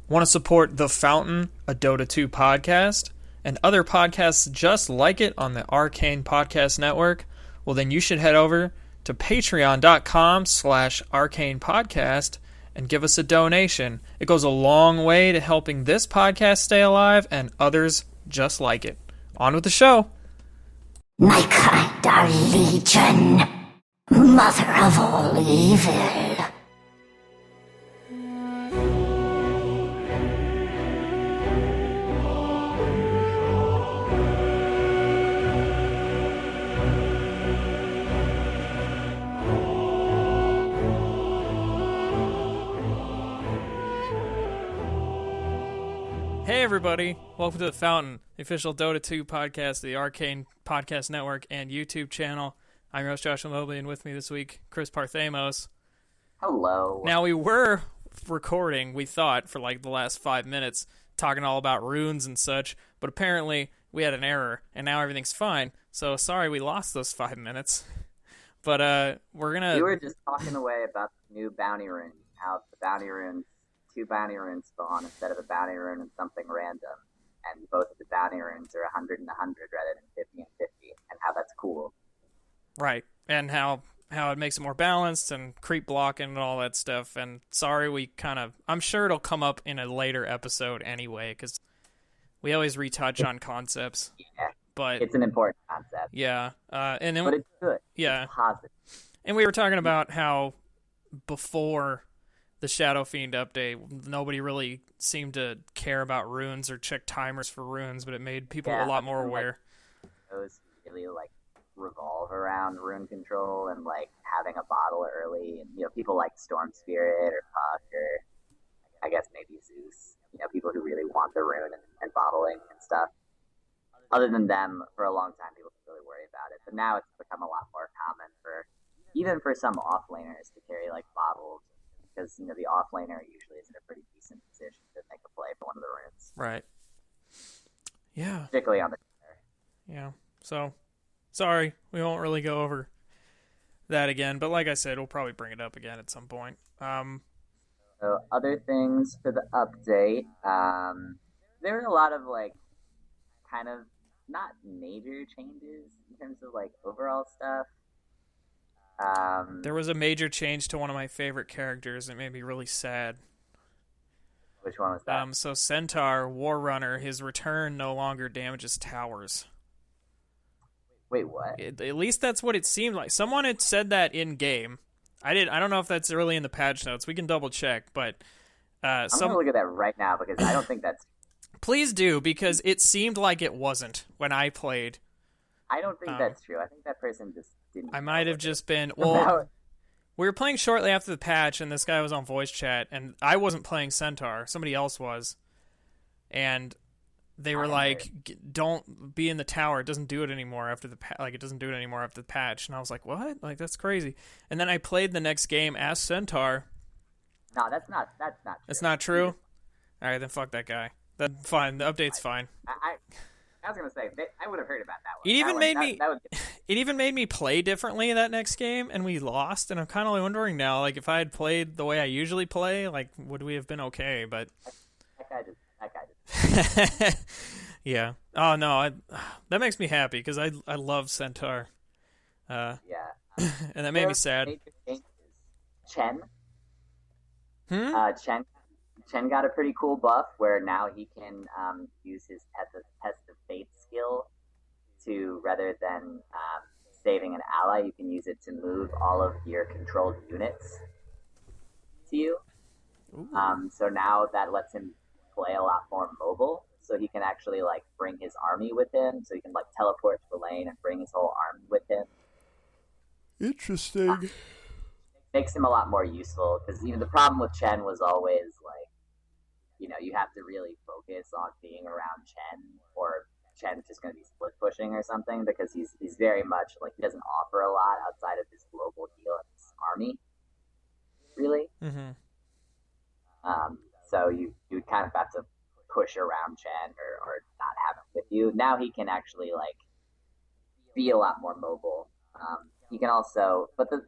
Want to support The Fountain, a Dota 2 podcast, and other podcasts just like it on the Arcane Podcast Network? Well, then you should head over to patreon.com/arcanepodcast and give us a donation. It goes a long way to helping this podcast stay alive and others just like it. On with the show. My kind are legion, mother of all evil. Hey everybody, welcome to The Fountain, the official Dota 2 podcast, the Arcane Podcast Network and YouTube channel. I'm your host Joshua Mobley, and with me this week, Chris Parthamos. Hello. Now, we were recording, we thought, for like the last 5 minutes, talking all about runes and such, but apparently we had an error, and now everything's fine, so sorry we lost those 5 minutes. But we're gonna... We were just talking away about the new bounty rune, how the bounty runes, 2 bounty runes spawn instead of a bounty rune and something random, and both of the bounty runes are 100 and 100 rather than 50 and 50, and how that's cool. Right, and how it makes it more balanced and creep blocking and all that stuff. And sorry, we kind of... I'm sure it'll come up in a later episode anyway, because we always retouch on concepts. Yeah, but it's an important concept. Yeah, and then but it's good. Yeah, it's positive. And we were talking about how before the Shadow Fiend update, nobody really seemed to care about runes or check timers for runes, but it made people a lot more aware. Those really revolve around rune control and having a bottle early, and people like Storm Spirit or Puck or I guess maybe Zeus. People who really want the rune and bottling and stuff. Other than them, for a long time, people didn't really worry about it, but now it's become a lot more common even for some offlaners to carry bottles. Because, the offlaner usually is in a pretty decent position to make a play for one of the runes. Right. Yeah. Particularly on the counter. Yeah. So, sorry, we won't really go over that again. But like I said, we'll probably bring it up again at some point. So, other things for the update. There were a lot of, kind of not major changes in terms of, overall stuff. There was a major change to one of my favorite characters that made me really sad. Which one was that? So Centaur, War Runner, his return no longer damages towers. Wait, what? At least that's what it seemed like. Someone had said that in game. I don't know if that's really in the patch notes. We can double check, but I'm gonna look at that right now because I don't think that's. Please do, because it seemed like it wasn't when I played. I don't think that's true. I think that person just didn't. I might have just been... Well, we were playing shortly after the patch, and this guy was on voice chat, and I wasn't playing Centaur. Somebody else was. And they were don't be in the tower. It doesn't do it anymore after the it doesn't do it anymore after the patch. And I was like, what? That's crazy. And then I played the next game as Centaur. No, that's not true. That's not true? All right, then fuck that guy. Then fine. The update's fine. I was gonna say I would have heard about that one. It even made me play differently that next game, and we lost. And I'm kind of wondering now, if I had played the way I usually play, would we have been okay? But that guy just. Yeah. Oh no, that makes me happy because I love Centaur. Yeah. And that made me sad. Chen. Chen got a pretty cool buff where now he can use his Test of Fate skill to, rather than saving an ally, you can use it to move all of your controlled units to you. So now that lets him play a lot more mobile, so he can actually bring his army with him, so he can teleport to the lane and bring his whole army with him. Interesting. Makes him a lot more useful, because the problem with Chen was always you have to really focus on being around Chen, or Chen's just going to be split pushing or something, because he's very much he doesn't offer a lot outside of his global heal and his army, really. Mm-hmm. So you kind of have to push around Chen or not have him with you. Now he can actually be a lot more mobile. He can also, but the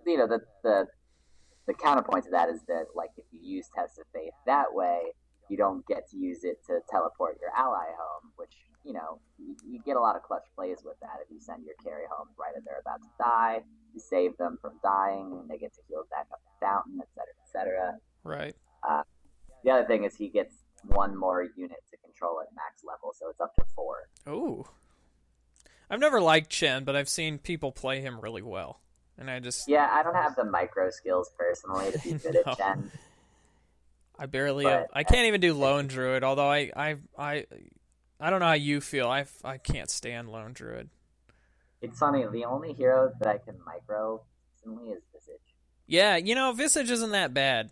counterpoint to that is that if you use Test of Faith that way, you don't get to use it to teleport your ally home, which, you get a lot of clutch plays with that. If you send your carry home right as they're about to die, you save them from dying, and they get to heal back up the fountain, etc., etc. Right. The other thing is he gets one more unit to control at max level, so it's up to 4. Ooh. I've never liked Chen, but I've seen people play him really well. And I just... Yeah, I don't have the micro skills personally to be good No. at Chen. I barely have... I can't even do Lone Druid, although I don't know how you feel. I can't stand Lone Druid. It's funny, the only hero that I can micro recently is Visage. Yeah, Visage isn't that bad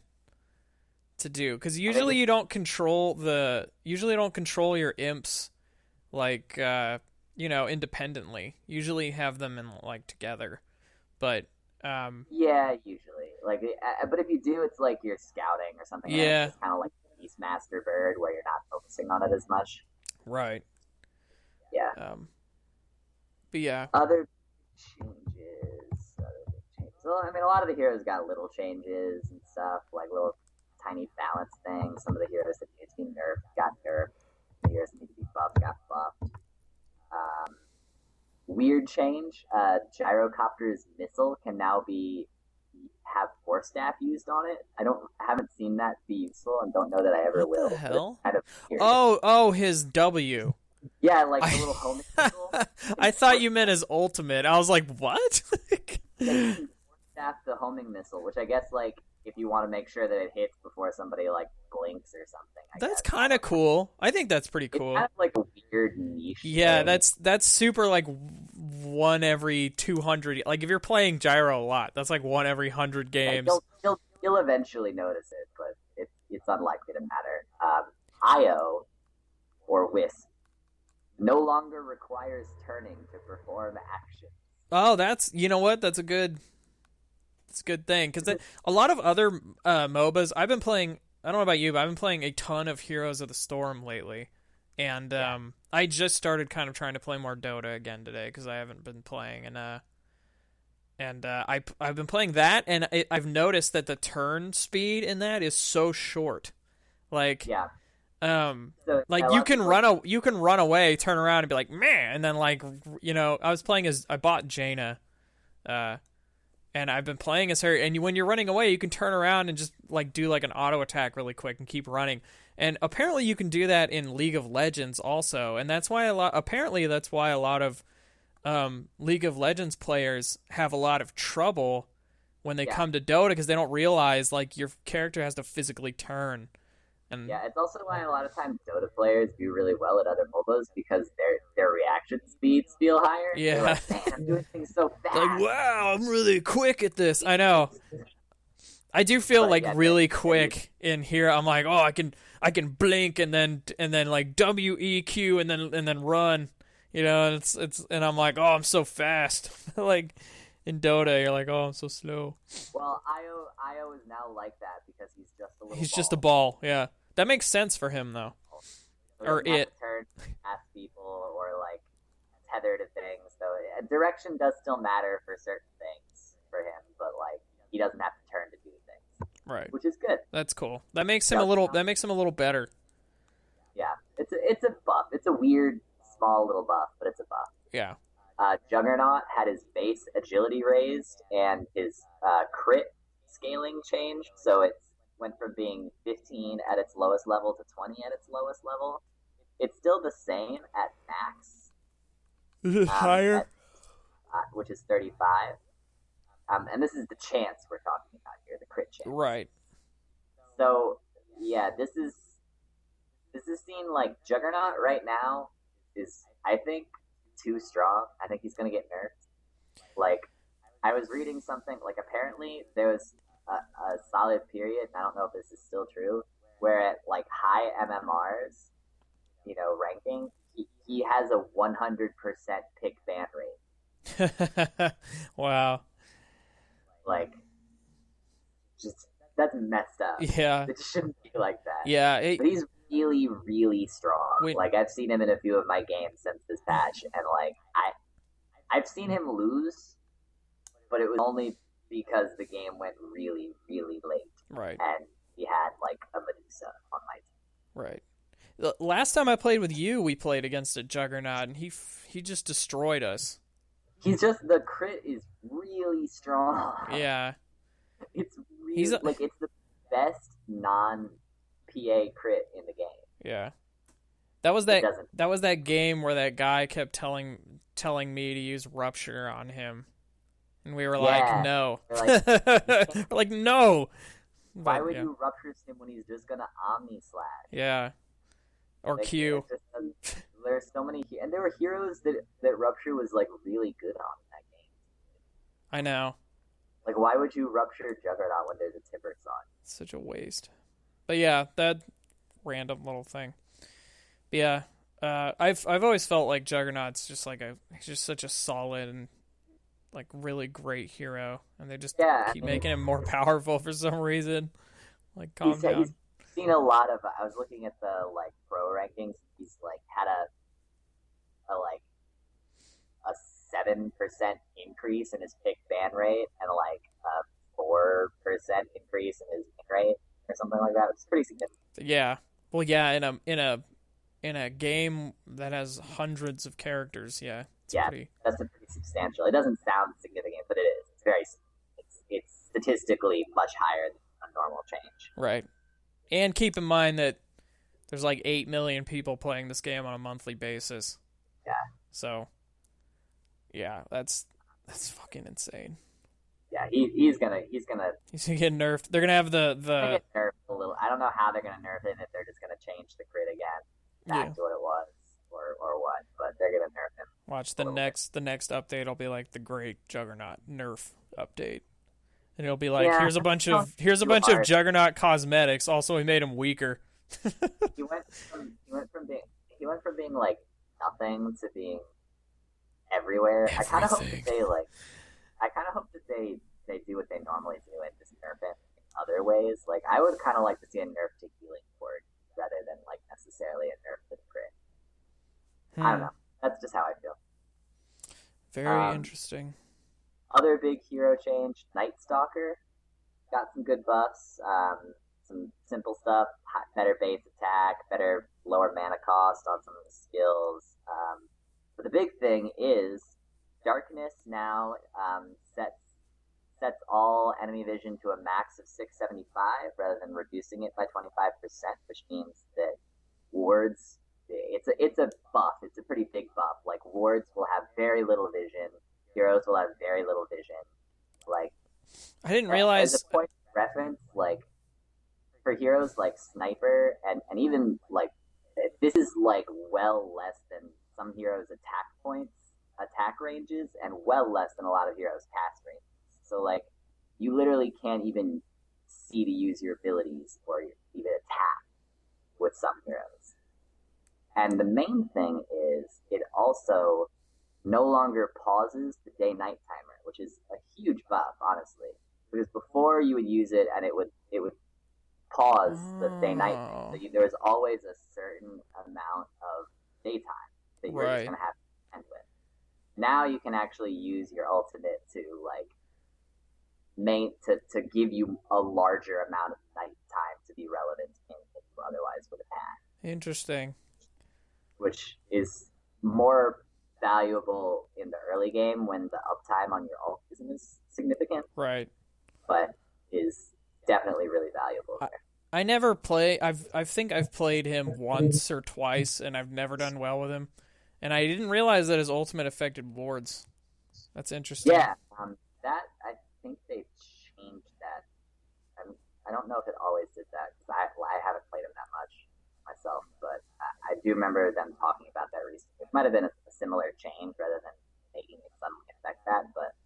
to do, because usually you don't control your imps like independently. Usually have them in like together, but yeah, usually but if you do, it's like you're scouting or something. Yeah, it's kind of like Beastmaster Bird where you're not focusing on it as much. Right. Yeah. But yeah. Other changes. Well, I mean, a lot of the heroes got little changes and stuff, like little tiny balance things. Some of the heroes that need to be nerfed got nerfed. The heroes that need to be buffed got buffed. Weird change. Gyrocopter's missile can now have Force Staff used on it. I haven't seen that be useful, and don't know that I ever will. What the hell? Kind of Oh, his W. Yeah, like the little homing missile. I thought you meant his ultimate. I was like, what? Yeah, staff the homing missile, which I guess if you want to make sure that it hits before somebody blinks or something. That's kind of cool. I think that's pretty cool. It's kind of like a weird niche. Yeah, thing. that's super one every 200. Like if you're playing Gyro a lot, that's like one every 100 games. Yeah, you'll eventually notice it, but it's unlikely to matter. Io or Wisp no longer requires turning to perform action. Oh, that's a good thing, because a lot of other MOBAs I've been playing. I don't know about you, but I've been playing a ton of Heroes of the Storm lately, and I just started kind of trying to play more Dota again today because I haven't been playing, and I've been playing that, and I've noticed that the turn speed in that is so short, Yeah. You can run away, turn around, and be like, man, and then I bought Jaina, and I've been playing as her, and when you're running away, you can turn around and just do an auto attack really quick and keep running. And apparently you can do that in League of Legends also, and that's why a lot of League of Legends players have a lot of trouble when they come to Dota, because they don't realize your character has to physically turn. And yeah, it's also why a lot of times Dota players do really well at other MOBAs, because their reaction speeds feel higher. Yeah. They're like, man, I'm doing things so fast. Wow, I'm really quick at this. I know. I do feel really quick in here. I'm like, oh, I can blink and then WEQ and then run. And I'm like, oh, I'm so fast. In Dota, you're like, oh, I'm so slow. Well, Io is now like that because he's just a little. He's just a ball. Yeah, that makes sense for him though. So Or it. Turn past people or tether to things. So direction does still matter for certain things for him, but he doesn't have to turn to do things. Right. Which is good. That's cool. That makes him a little better. Yeah, it's a buff. It's a weird small little buff, but it's a buff. Yeah. Juggernaut had his base agility raised and his crit scaling changed, so it went from being 15 at its lowest level to 20 at its lowest level. It's still the same at max. Is it higher? Which is 35. And this is the chance we're talking about here, the crit chance. Right. So, yeah, this is seen Juggernaut right now is, I think, too strong. I think he's going to get nerfed. I was reading something, apparently there was a solid period, and I don't know if this is still true, where at, high MMRs, ranking, he has a 100% pick ban rate. Wow. Just, that's messed up. Yeah. It shouldn't be like that. Yeah. But he's really, really strong. I've seen him in a few of my games since this patch, and I've seen him lose, but it was only because the game went really, really late. Right. And he had a Medusa on my team. Right. The last time I played with you, we played against a Juggernaut, and he just destroyed us. The crit is really strong. Yeah. It's really, it's the best non-PA crit in the game. Yeah. That was that game where that guy kept telling me to use Rupture on him. And we were like, no. We're like, no. Why would you Rupture him when he's just going to Omni Slash? Yeah. Or Q. There's so many, and there were heroes that Rupture was like really good on in that game. I know. Like, why would you Rupture Juggernaut when there's a Timber on? It's such a waste. But yeah, that random little thing. But yeah, I've always felt like Juggernaut's just like he's just such a solid and like really great hero, and they just keep making him more powerful for some reason. Like, calm down. He's seen a lot of. I was looking at the like pro rankings. He's like had a 7% increase in his pick ban rate and like a 4% increase in his win rate or something like that. It's pretty significant. Yeah. Well, yeah. In a game that has hundreds of characters, that's a pretty substantial. It doesn't sound significant, but it is. It's very. It's statistically much higher than a normal change. Right. And keep in mind that there's like 8 million people playing this game on a monthly basis. Yeah. So, yeah, that's fucking insane. Yeah, he's gonna get nerfed. They're gonna have the get nerfed a little. I don't know how they're gonna nerf it, if they're just gonna change the crit again back to what it was, or what. But they're gonna nerf him. Watch the next update. Will be like the Great Juggernaut nerf update, and it'll be like here's a bunch of Juggernaut cosmetics. Also, we made him weaker. he went from being like nothing to being everywhere. Everything. I kind of hope that they do what they normally do and just nerf it in other ways. Like, I would kind of like to see a nerf to healing port rather than like necessarily a nerf to the crit. I don't know. That's just how I feel. Very interesting. Other big hero change: Night Stalker got some good buffs. Some simple stuff: better base attack, better lower mana cost on some of the skills. But the big thing is Darkness now sets all enemy vision to a max of 675 rather than reducing it by 25%, which means that wards, it's a buff. It's a pretty big buff. Like, wards will have very little vision. Heroes will have very little vision. Like, I didn't realize. As a point of reference, like, for heroes like Sniper and even like, this is like well less than some heroes' attack ranges, and well less than a lot of heroes' cast ranges. So like, you literally can't even see to use your abilities or even attack with some heroes. And the main thing is it also no longer pauses the day-night timer, which is a huge buff, honestly. Because before you would use it and it would pause the day-night. So there was always a certain amount of daytime that you're just going to have to end with. Now you can actually use your ultimate to like to give you a larger amount of night time to be relevant in what you otherwise would have had. Interesting. Which is more valuable in the early game when the uptime on your ult isn't as significant. Right. But is definitely really valuable there. I never play. I think I've played him once or twice, and I've never done well with him. And I didn't realize that his ultimate affected wards. That's interesting. Yeah, that I think they changed that. I don't know if it always did that, because I haven't played him that much myself, but I do remember them talking about that recently. It might have been a similar change rather than making it suddenly affect that, but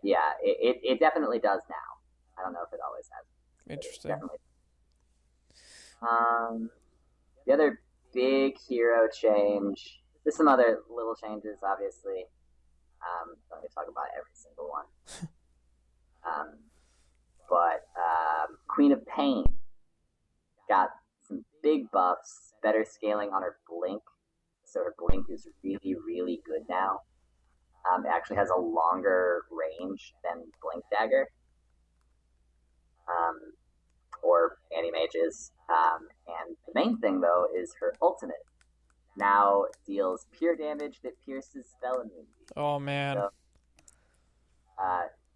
yeah, it definitely does now. I don't know if it always has. Interesting. Definitely. The other big hero change. There's some other little changes, obviously. Let me talk about every single one. But Queen of Pain got some big buffs, better scaling on her blink. So her blink is really, really good now. It actually has a longer range than Blink Dagger. or anti-mages. And the main thing, though, is her ultimate. Now deals pure damage that pierces spell immunity. Oh, man. So,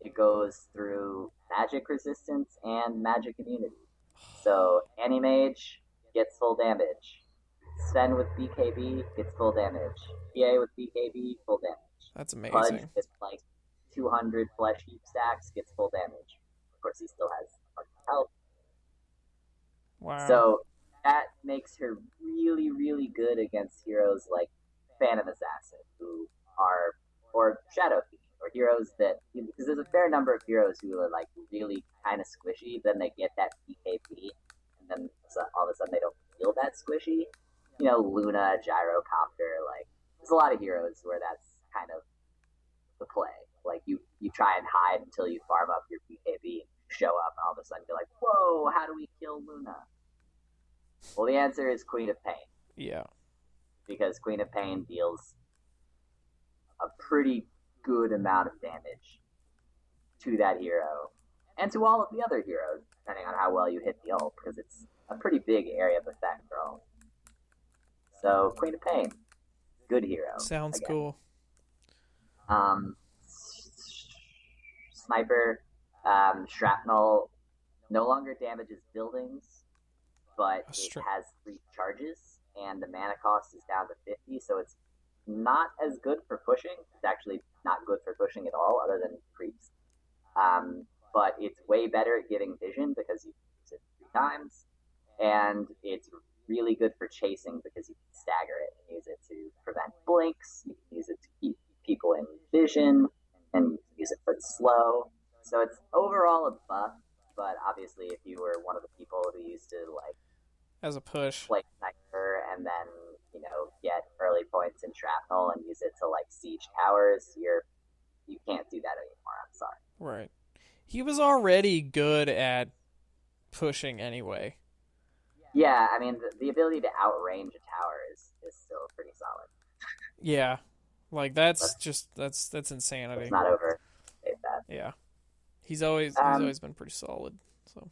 it goes through magic resistance and magic immunity. So anti-mage gets full damage. Sven with BKB gets full damage. PA with BKB, full damage. That's amazing. Pudge with like 200 flesh heap stacks gets full damage. Of course, he still has health. Wow. So that makes her really, really good against heroes like Phantom Assassin, or Shadow Fiend, or heroes that, because there's a fair number of heroes who are like really kind of squishy, then they get that BKB, and then all of a sudden they don't feel that squishy. Luna, Gyrocopter, like, there's a lot of heroes where that's kind of the play. Like, you try and hide until you farm up your BKB and show up, and all of a sudden you're like, whoa, how do we kill Luna? Well, the answer is Queen of Pain. Yeah. Because Queen of Pain deals a pretty good amount of damage to that hero, and to all of the other heroes, depending on how well you hit the ult, because it's a pretty big area of effect for ult. So, Queen of Pain, good hero. Sounds again. cool. Sniper, Shrapnel no longer damages buildings, but it has 3 charges, and the mana cost is down to 50, so it's not as good for pushing. It's actually not good for pushing at all, other than creeps. But it's way better at giving vision because you can use it 3 times, and it's really good for chasing because you can stagger it and use it to prevent blinks. You can use it to keep people in vision, and you can use it for slow. So it's overall a buff, but obviously if you were one of the people who used to like as a push play sniper and then get early points in shrapnel and use it to like siege towers, you can't do that anymore. I'm sorry. Right. He was already good at pushing anyway. Yeah, I mean, the ability to outrange a tower is still pretty solid. Yeah. Like, that's insanity. It's not over. That. Yeah. He's always been pretty solid. So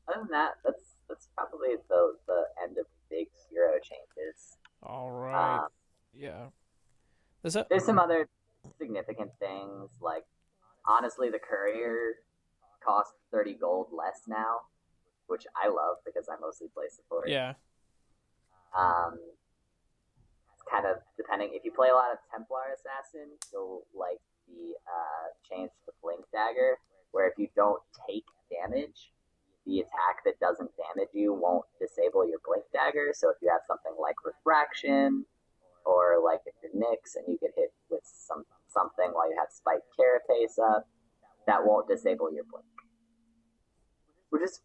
other than that, that's probably the end of big hero changes. All right. Yeah. There's some other significant things, like, honestly, the courier costs 30 gold less now, which I love because I mostly play support. Yeah. It's kind of depending. If you play a lot of Templar Assassin, you'll like the change to the Blink Dagger, where if you don't take damage, the attack that doesn't damage you won't disable your Blink Dagger. So if you have something like Refraction, or like if you're Nyx and you get hit with something while you have Spike Carapace up, that won't disable your Blink. Which is,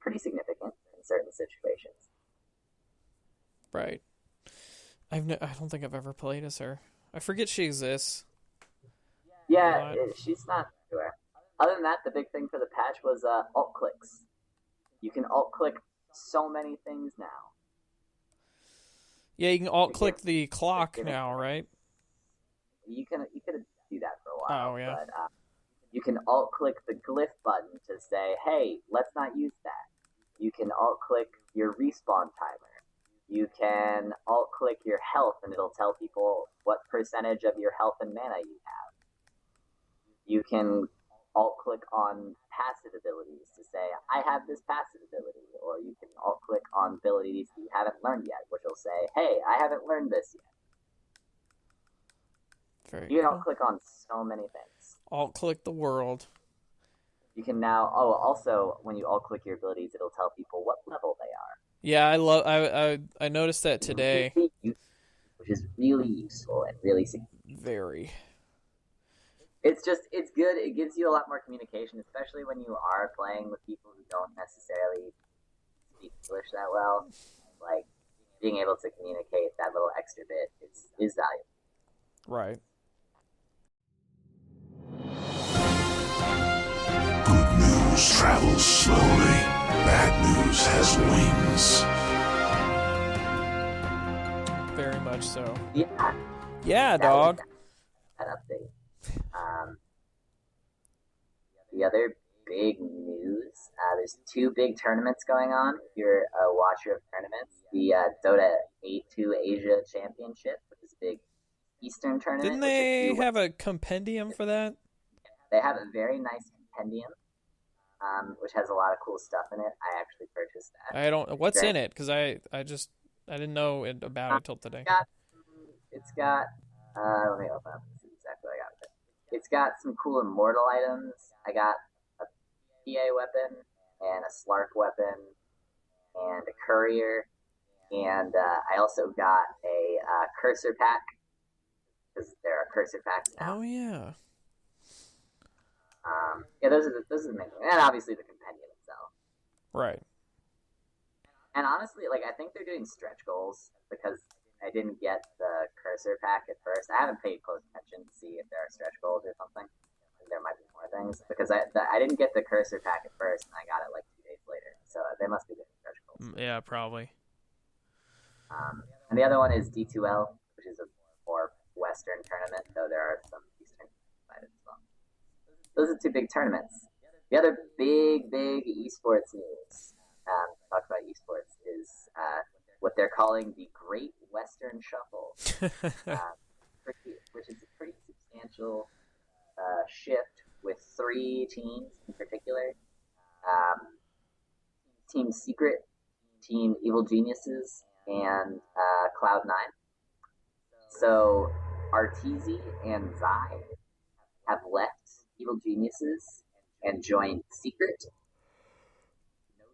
pretty significant in certain situations. Right. I don't think I've ever played as her. I forget she exists. Yeah, she's not everywhere. Other than that, the big thing for the patch was alt clicks. You can alt click so many things now. Yeah, you can alt click the clock now, right? You could do that for a while. Oh yeah. But you can alt click the glyph button to say, "Hey, let's not use that." You can alt click your respawn timer. You can alt click your health, and it'll tell people what percentage of your health and mana you have. You can alt click on passive abilities to say, I have this passive ability, or you can alt click on abilities that you haven't learned yet, which will say, hey, I haven't learned this yet. You can alt click on so many things. Alt click the world. You can now, also when you alt click your abilities, it'll tell people what level they are. Yeah, I noticed that today. Which is really useful and really significant. Very. It's good. It gives you a lot more communication, especially when you are playing with people who don't necessarily speak English that well. Like, being able to communicate that little extra bit is valuable. Right. Good news travels slowly. Bad news has wings. Very much so. Yeah. Yeah, dog. That update. The other big news There's two big tournaments going on. If you're a watcher of tournaments, the Dota A2 Asia Championships, which is a big Eastern tournament. Didn't they have a compendium for that? They have a very nice compendium, which has a lot of cool stuff in it. I actually purchased that. I don't. What's in it? Because I didn't know about it till today. It's got. Let me open up and see exactly what I got with it. It's got some cool immortal items. I got a PA weapon and a Slark weapon and a courier, and I also got a cursor pack because there are cursor packs now. Oh yeah. Yeah, those are the main things, and obviously the compendium itself. Right. And honestly, like I think they're doing stretch goals because I didn't get the cursor pack at first. I haven't paid close attention to see if there are stretch goals or something. There might be more things because I didn't get the cursor pack at first, and I got it like 2 days later. So they must be doing stretch goals. Yeah, probably. And the other one is D2L, which is a more Western tournament, though there are some Eastern invited as well. Those are two big tournaments. The other big esports news, talk about esports, is what they're calling the Great Western Shuffle, which is a pretty substantial shift with 3 teams in particular. Team Secret, Team Evil Geniuses, and Cloud9. So Arteezy and Zai have left Evil Geniuses and joined Secret,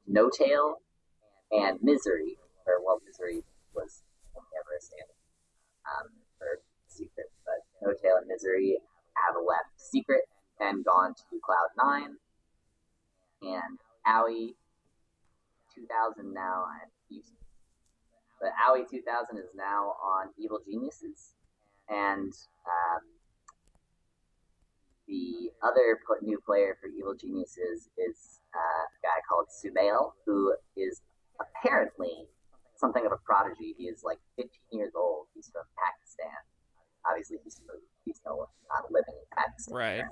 No Tail, and Misery. Misery was only ever a stand for Secret, but No Tail and Misery have left Secret and gone to Cloud9, and Owie 2000 now, but Owie 2000 is now on Evil Geniuses, and the other new player for Evil Geniuses is a guy called Sumail, who is apparently something of a prodigy. He is like 15 years old. He's from Pakistan. Obviously, he's not living in Pakistan. Right.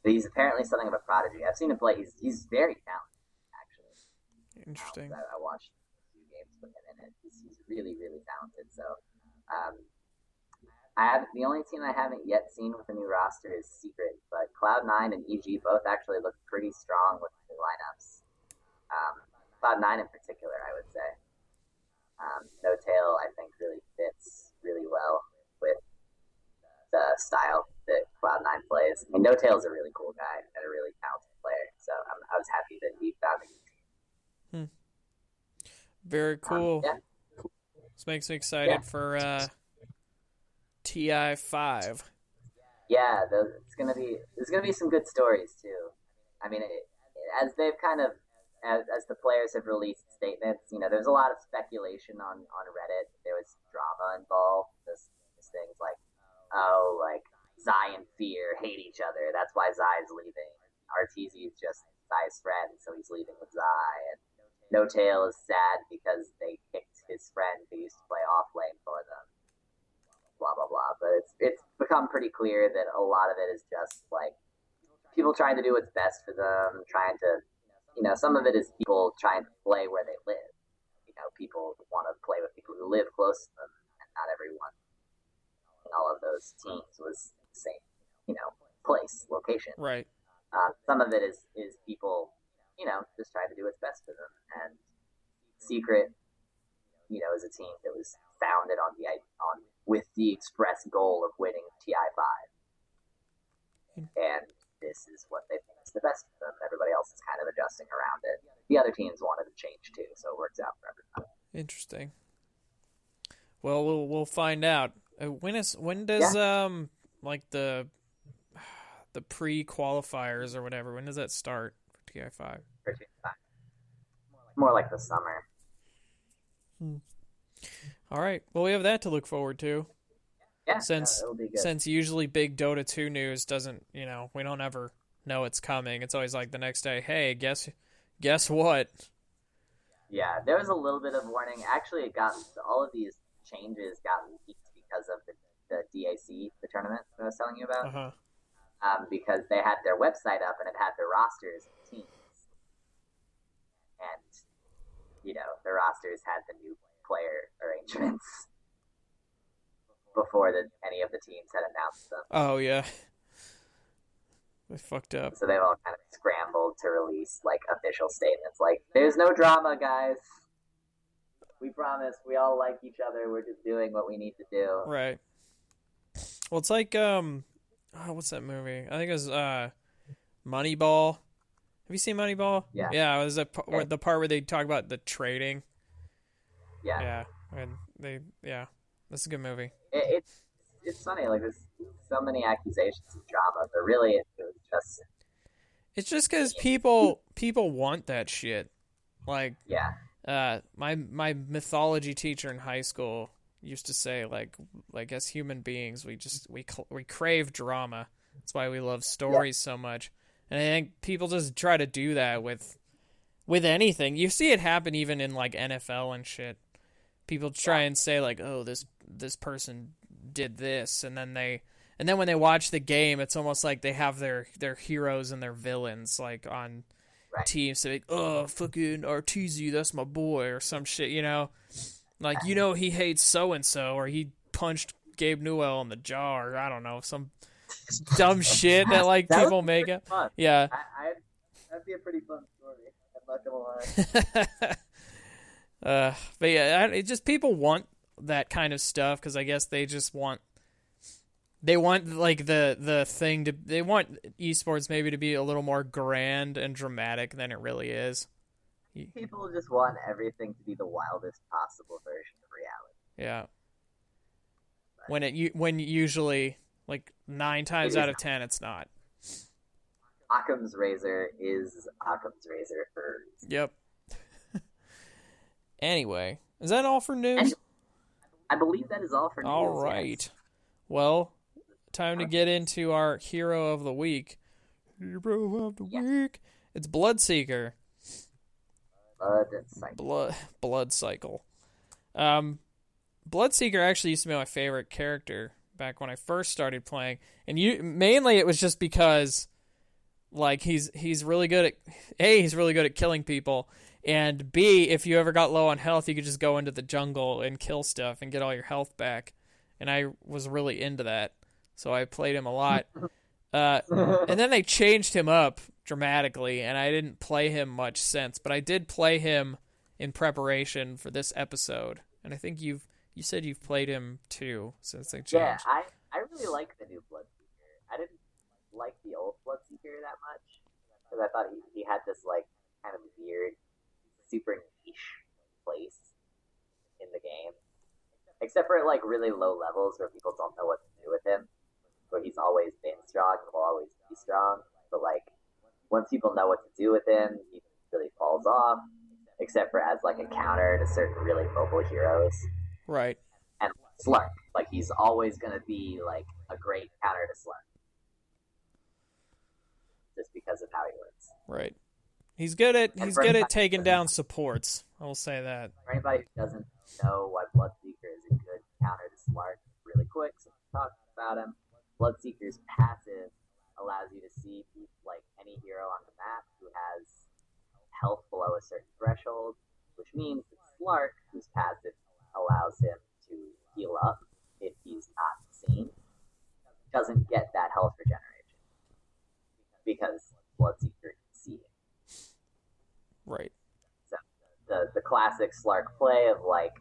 But he's apparently something of a prodigy. I've seen him play. He's very talented, actually. Interesting. I watched a few games with him in it. He's really, really talented. So, the only team I haven't yet seen with a new roster is Secret, but Cloud9 and EG both actually look pretty strong with the new lineups. Cloud9 in particular, I would say. No Tail, I think, really fits really well with the style that Cloud9 plays. I mean, No Tail is a really cool guy and a really talented player, so I was happy that he found a good team. Very cool. Yeah. This makes me excited for TI5. Yeah, there's gonna be some good stories too. I mean, as they've kind of as the players have released statements, there's a lot of speculation on Reddit. There was drama involved. Just things like, like Zai and Fear hate each other. That's why Zai's leaving. Arteezy is just Zai's friend, so he's leaving with Zai. And No Tail is sad because they kicked his friend who used to play off lane for them. Blah blah blah. But it's become pretty clear that a lot of it is just like people trying to do what's best for them, trying to, some of it is people trying to play where they live. People want to play with people who live close to them, and not everyone in all of those teams was the same, place, location. Right. Some of it is people, just trying to do what's best for them. And Secret, is a team that was founded with the express goal of winning TI5. And this is what they think is the best for them. Everybody else is kind of adjusting around it. The other teams wanted to change too, so it works out for everybody. Interesting. Well, we'll find out. When does like the pre-qualifiers or whatever? When does that start for TI5? For TI5. More like the summer. All right. Well, we have that to look forward to. Yeah, it'll be good. Since usually big Dota 2 news doesn't, we don't ever know it's coming. It's always like the next day, hey, guess what? Yeah, there was a little bit of warning. Actually, all of these changes got leaked because of the DAC, the tournament that I was telling you about. Uh-huh. Because they had their website up and it had their rosters. and the rosters had the new player arrangements before any of the teams had announced them. Oh yeah, they fucked up. So they've all kind of scrambled to release like official statements, like "There's no drama, guys. We promise. We all like each other. We're just doing what we need to do." Right. Well, it's like what's that movie? I think it was Moneyball. Have you seen Moneyball? Yeah. Yeah, it was the part where they talk about the trading. Yeah. Yeah, and that's a good movie. It's funny, like there's so many accusations of drama, but really it was just. It's just because people want that shit. Like, yeah. My mythology teacher in high school used to say, like as human beings, we crave drama. That's why we love stories so much. And I think people just try to do that with anything. You see it happen even in like NFL and shit. People try and say like, "Oh, this person did this," and then when they watch the game, it's almost like they have their heroes and their villains like on teams. So like, "Oh, fucking Arteezy, that's my boy," or some shit, Like, he hates so and so, or he punched Gabe Newell in the jaw, or I don't know, some dumb shit that like people make up. Fun. Yeah. That'd be a pretty fun story. I'm not gonna lie. But yeah, it just people want that kind of stuff because I guess they just want like the thing to they want esports maybe to be a little more grand and dramatic than it really is. People just want everything to be the wildest possible version of reality. Yeah. When usually like 9 times out of 10 it's not. Occam's razor is Occam's razor for. Yep. Anyway, is that all for news? I believe that is all for news. All right. Yes. Well, time to get into our hero of the week. Hero of the week. It's Bloodseeker. Blood cycle. Bloodseeker actually used to be my favorite character back when I first started playing, and mainly it was just because, like, he's really good at he's really good at killing people, and B, if you ever got low on health, you could just go into the jungle and kill stuff and get all your health back, and I was really into that, so I played him a lot. And then they changed him up dramatically, and I didn't play him much since, but I did play him in preparation for this episode, and I think you said you've played him too since they changed. Yeah, I really like the new Bloodseeker. I didn't like the old Bloodseeker that much because I thought he had this like kind of weird, super niche place in the game, except for like really low levels where people don't know what to do with him. Where he's always been strong and will always be strong, but like once people know what to do with him, he really falls off. Except for as like a counter to certain really mobile heroes. Right. And Slark, like he's always gonna be like a great counter to Slark, just because of how he works. Right. He's good at taking down supports. I will say that. For anybody who doesn't know why Bloodseeker is a good counter to Slark, really quick, so we're talking about him. Bloodseeker's passive allows you to see like any hero on the map who has health below a certain threshold, which means that Slark, whose passive allows him to heal up if he's not seen, doesn't get that health regeneration because Bloodseeker can see it. Right. So the classic Slark play of like,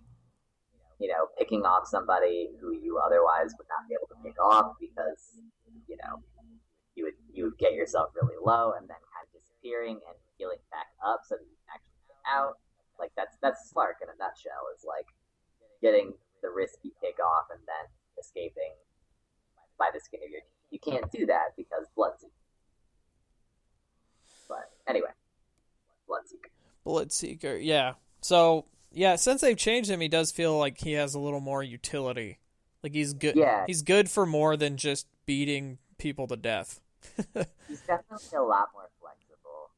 picking off somebody who you otherwise would not be able to pick off because, you would get yourself really low and then kind of disappearing and healing back up so that you can actually get out. Like that's Slark in a nutshell, is like getting the risky pick off and then escaping by the skin of your teeth. You can't do that because Bloodseeker. But anyway, Bloodseeker, yeah. So yeah, since they've changed him, he does feel like he has a little more utility. Like he's good. Yeah. He's good for more than just beating people to death. He's definitely a lot more flexible.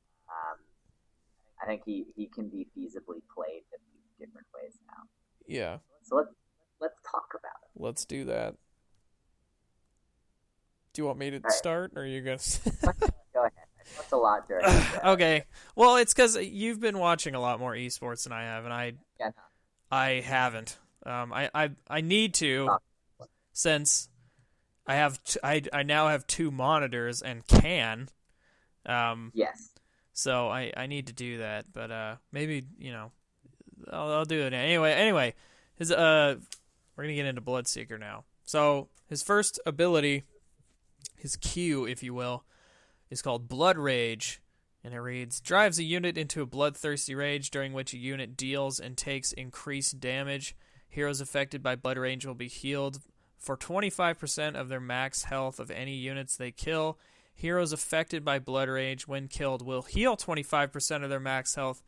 I think he can be feasibly played in different ways now. Yeah. So let's talk about it. Let's do that. Do you want me to start, or are you gonna? Go ahead. That's a lot during. Okay, well, it's because you've been watching a lot more esports than I have, and I haven't. I need to, since I have I now have 2 monitors and can. Yes. So I need to do that, but maybe I'll do it anyway. His we're gonna get into Bloodseeker now. So his first ability, his Q, if you will, is called Blood Rage, and it reads: drives a unit into a bloodthirsty rage, during which a unit deals and takes increased damage. Heroes affected by Blood Rage will be healed for 25% of their max health of any units they kill. Heroes affected by Blood Rage, when killed, will heal 25% of their max health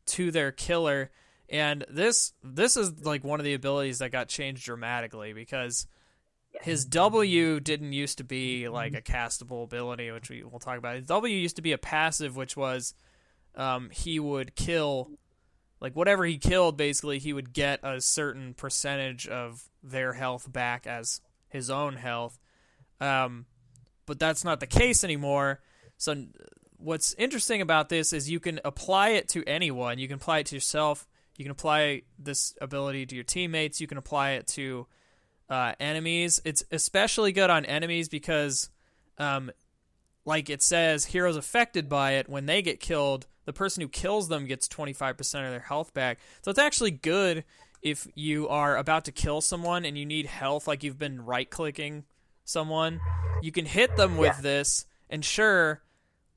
to their killer. And this is like one of the abilities that got changed dramatically, because his W didn't used to be like a castable ability, which we'll talk about. His W used to be a passive, which was he would kill, like whatever he killed, basically he would get a certain percentage of their health back as his own health. But that's not the case anymore. So what's interesting about this is you can apply it to anyone. You can apply it to yourself. You can apply this ability to your teammates. You can apply it to enemies. It's especially good on enemies because, like it says, heroes affected by it, when they get killed, the person who kills them gets 25% of their health back. So it's actually good if you are about to kill someone and you need health, like you've been right-clicking someone. You can hit them with this, and sure,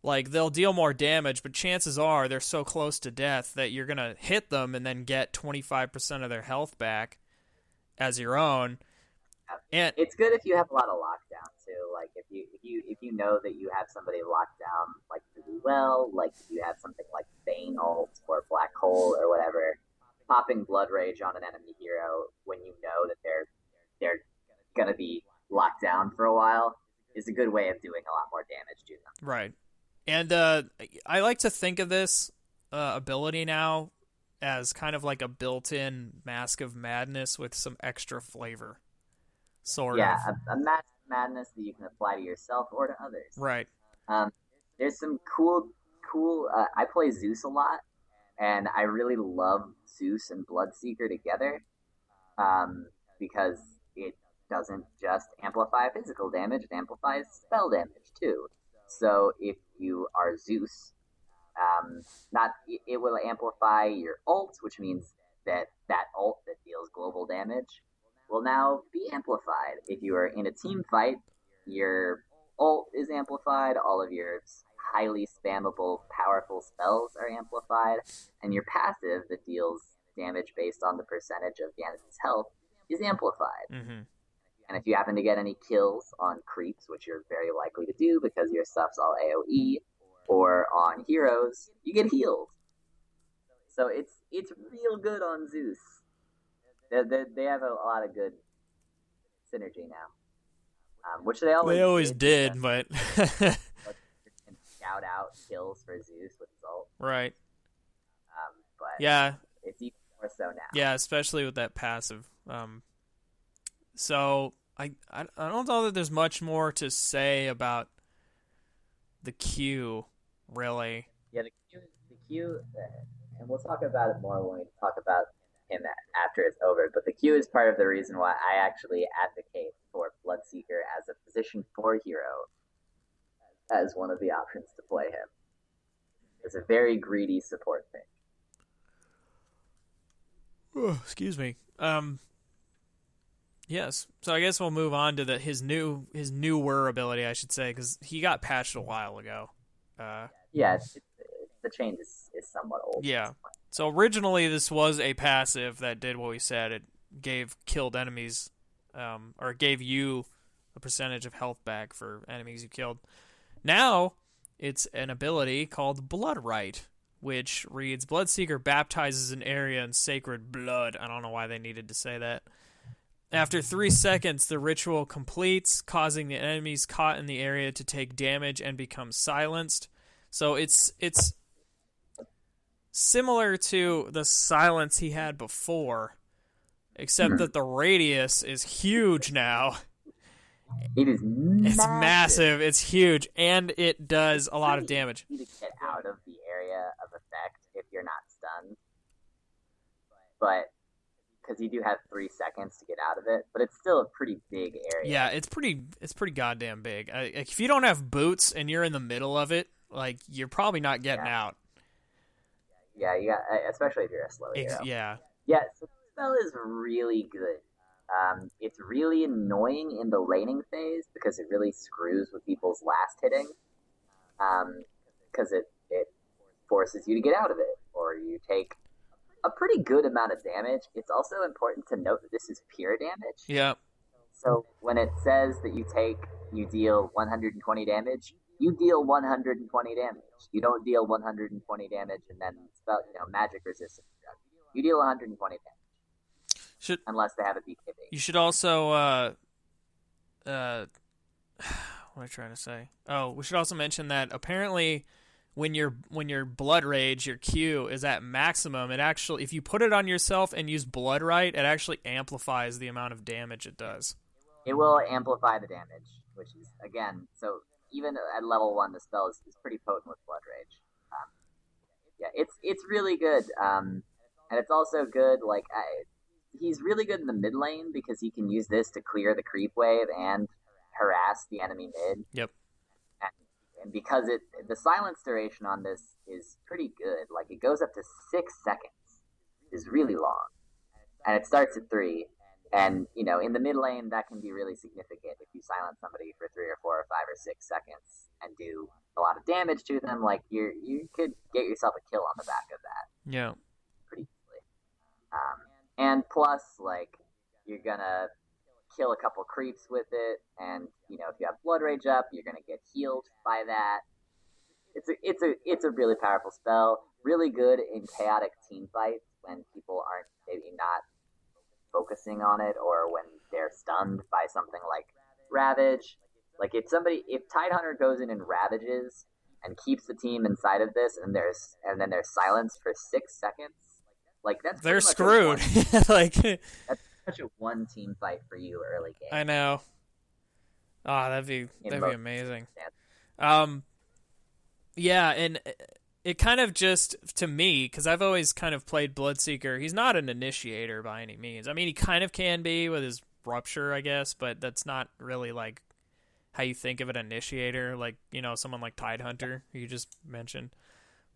like they'll deal more damage, but chances are they're so close to death that you're gonna hit them and then get 25% of their health back as your own. And it's good if you have a lot of lockdown too. Like if you know that you have somebody locked down like really well, like if you have something like Bane ult or Black Hole or whatever, popping Blood Rage on an enemy hero when you know that they're gonna be locked down for a while is a good way of doing a lot more damage to them. Right. And I like to think of this ability now as kind of like a built-in Mask of Madness with some extra flavor. Sort of. Yeah, a Mask of Madness that you can apply to yourself or to others. Right. There's some cool. I play Zeus a lot, and I really love Zeus and Bloodseeker together, because it doesn't just amplify physical damage; it amplifies spell damage too. So if you are Zeus, it will amplify your ult, which means that ult that deals global damage will now be amplified. If you are in a team fight, your ult is amplified, all of your highly spammable, powerful spells are amplified, and your passive that deals damage based on the percentage of the enemy's health is amplified. Mm-hmm. And if you happen to get any kills on creeps, which you're very likely to do because your stuff's all AoE, or on heroes, you get healed. So it's real good on Zeus. They have a lot of good synergy now, which they always did, but shout out kills for Zeus with his ult. Right. But yeah, it's even more so now. Yeah, especially with that passive. So I don't know that there's much more to say about the Q, really. Yeah, the Q, and we'll talk about it more when we talk about him after it's over. But the Q is part of the reason why I actually advocate for Bloodseeker as a position 4 hero, as one of the options to play him. It's a very greedy support pick. Oh, excuse me. Yes. So I guess we'll move on to his newer ability, I should say, because he got patched a while ago. The change is somewhat old. Yeah. So originally this was a passive that did what we said. It gave killed enemies, or gave you a percentage of health back for enemies you killed. Now it's an ability called Blood Rite, which reads: Bloodseeker baptizes an area in sacred blood. I don't know why they needed to say that. After 3 seconds, the ritual completes, causing the enemies caught in the area to take damage and become silenced. So it's similar to the silence he had before, except that the radius is huge now, It is massive. It's massive. It's huge, and it does a lot of damage. Easy to get out of the area of effect if you're not stunned, but because you do have 3 seconds to get out of it, but it's still a pretty big area. Yeah, it's pretty goddamn big. If you don't have boots and you're in the middle of it, like you're probably not getting out. Yeah, you got, especially if you're a slow hero. Yeah. Yeah, so the spell is really good. It's really annoying in the laning phase because it really screws with people's last hitting. Because it forces you to get out of it, or you take a pretty good amount of damage. It's also important to note that this is pure damage. Yeah. So when it says that you deal 120 damage, you deal 120 damage. You don't deal 120 damage and then spell, magic resistance. You deal 120 damage. Unless they have a BKB. You should also what am I trying to say? Oh, we should also mention that apparently when your blood rage, your Q is at maximum, it actually, if you put it on yourself and use blood right, it actually amplifies the amount of damage it does. It will amplify the damage, which is, again, so even at level 1, the spell is pretty potent with blood rage. It's really good, and it's also good, he's really good in the mid lane because he can use this to clear the creep wave and harass the enemy mid. Yep. And because the silence duration on this is pretty good, it goes up to 6 seconds, is really long, and it starts at 3. And in the mid lane, that can be really significant if you silence somebody for 3 or 4 or 5 or 6 seconds and do a lot of damage to them. You could get yourself a kill on the back of that. Yeah. Pretty easily. And plus, you're gonna kill a couple creeps with it, and if you have blood rage up, you're gonna get healed by that. It's a really powerful spell. Really good in chaotic team fights when people aren't maybe not focusing on it, or when they're stunned by something like Ravage. If Tidehunter goes in and ravages and keeps the team inside of this, and then there's silence for 6 seconds, they're screwed. That's such a one team fight for you early game. I know. That'd be amazing. Yeah, and it kind of just, to me, because I've always kind of played Bloodseeker, he's not an initiator by any means. I mean, he kind of can be with his Rupture, I guess, but that's not really how you think of an initiator, someone like Tidehunter, who you just mentioned.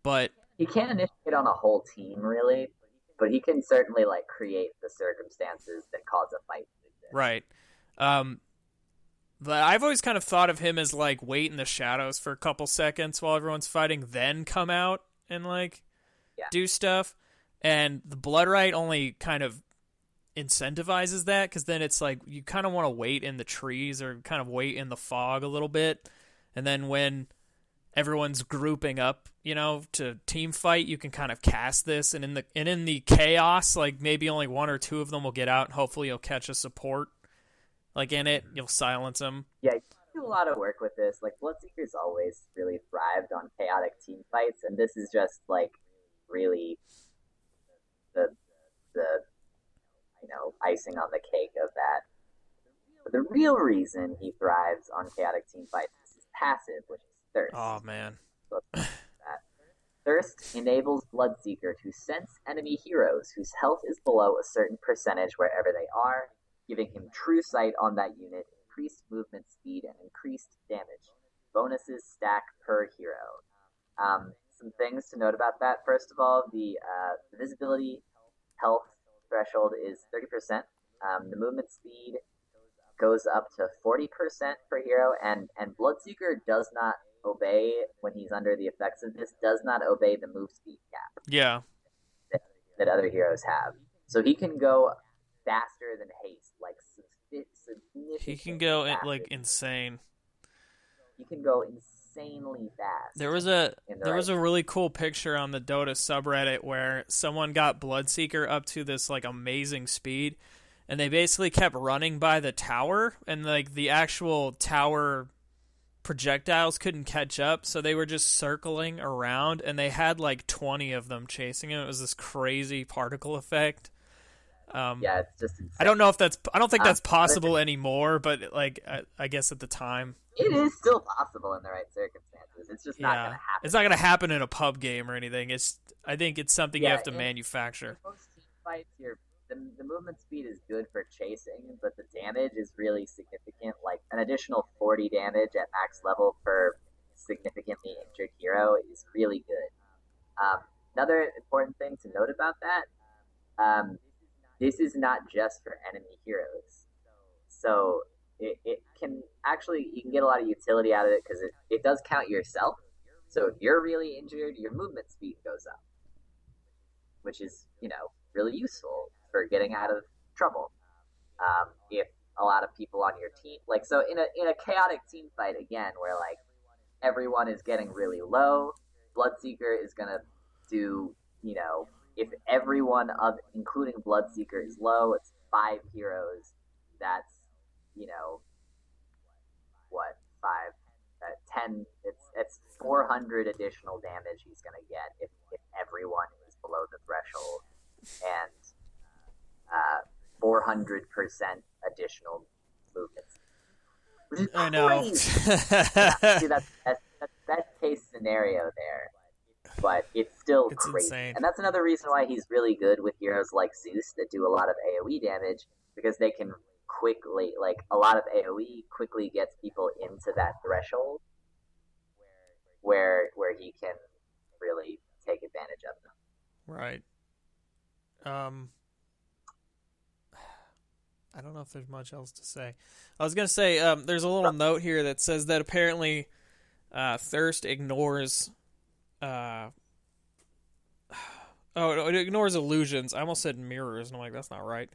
But he can't initiate on a whole team, really, but he can certainly create the circumstances that cause a fight to exist. Right. But I've always kind of thought of him as wait in the shadows for a couple seconds while everyone's fighting, then come out and do stuff. And the Blood Right only kind of incentivizes that, because then it's you kind of want to wait in the trees or kind of wait in the fog a little bit, and then when everyone's grouping up, to team fight, you can kind of cast this, and in the chaos, maybe only 1 or 2 of them will get out, and hopefully you'll catch a support. In it, you'll silence them. Yeah, you do a lot of work with this. Bloodseeker's always really thrived on chaotic team fights, and this is just really the icing on the cake of that. But the real reason he thrives on chaotic team fights is his passive, which is Thirst. Oh man. Thirst enables Bloodseeker to sense enemy heroes whose health is below a certain percentage wherever they are, giving him true sight on that unit, increased movement speed, and increased damage. Bonuses stack per hero. Some things to note about that. First of all, the visibility health threshold is 30%. The movement speed goes up to 40% per hero, and Bloodseeker does not obey, when he's under the effects of this, does not obey the move speed cap. Yeah. That other heroes have. So he can go faster than haste, significantly. He can go faster. Insane. He can go insanely fast. There was a really cool picture on the Dota subreddit where someone got Bloodseeker up to this amazing speed, and they basically kept running by the tower, and the actual tower projectiles couldn't catch up, so they were just circling around, and they had 20 of them chasing him. It was this crazy particle effect. Yeah, it's just insane. I don't think that's possible anymore, but like I guess at the time it is still possible in the right circumstances. It's just not going to happen. It's not going to happen in a pub game or anything. I think it's something you have to manufacture. In most team fights, the movement speed is good for chasing, but the damage is really significant. Like an additional 40 damage at max level per significantly injured hero is really good. Another important thing to note about that, this is not just for enemy heroes. So it can actually, you can get a lot of utility out of it because it does count yourself. So if you're really injured, your movement speed goes up, which is, really useful for getting out of trouble. If a lot of people on your team, like, so in a chaotic team fight, again, where like everyone is getting really low, Bloodseeker is going to do, if everyone including Bloodseeker is low, it's 5 heroes. That's, 10, it's 400 additional damage he's going to get if everyone is below the threshold, and 400% additional movement, which is I know. See, that's best case scenario there, but it's still crazy. Insane. And that's another reason why he's really good with heroes like Zeus that do a lot of AoE damage, because they can quickly, like, a lot of AoE quickly gets people into that threshold where he can really take advantage of them. Right. I don't know if there's much else to say. I was going to say, there's a little note here that says that apparently Thirst ignores... it ignores illusions. I almost said mirrors, and I'm like, that's not right.